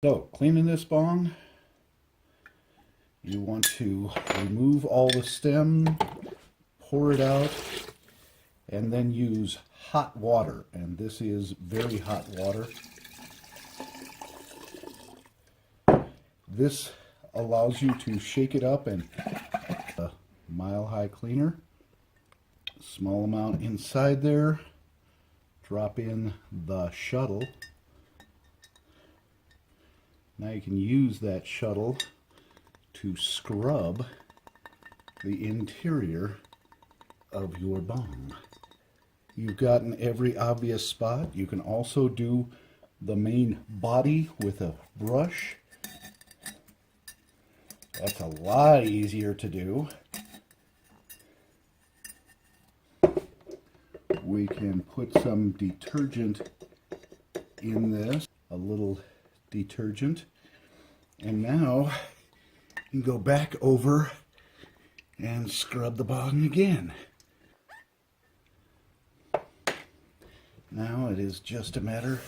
So, cleaning this bong, you want to remove all the stem, pour it out, and then use hot water. And this is very hot water. This allows you to shake it up and a Mile High cleaner. Small amount inside there. Drop in the shuttle. Now you can use that shuttle to scrub the interior of your bong. You've gotten every obvious spot. You can also do the main body with a brush. That's a lot easier to do. We can put some detergent in this, a little detergent, and now you can go back over and scrub the bottom again. Now it is just a matter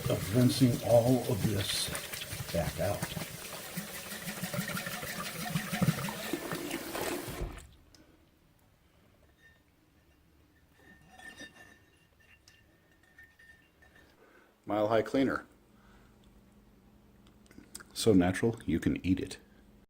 of rinsing all of this back out. Mile High cleaner. So natural, you can eat it.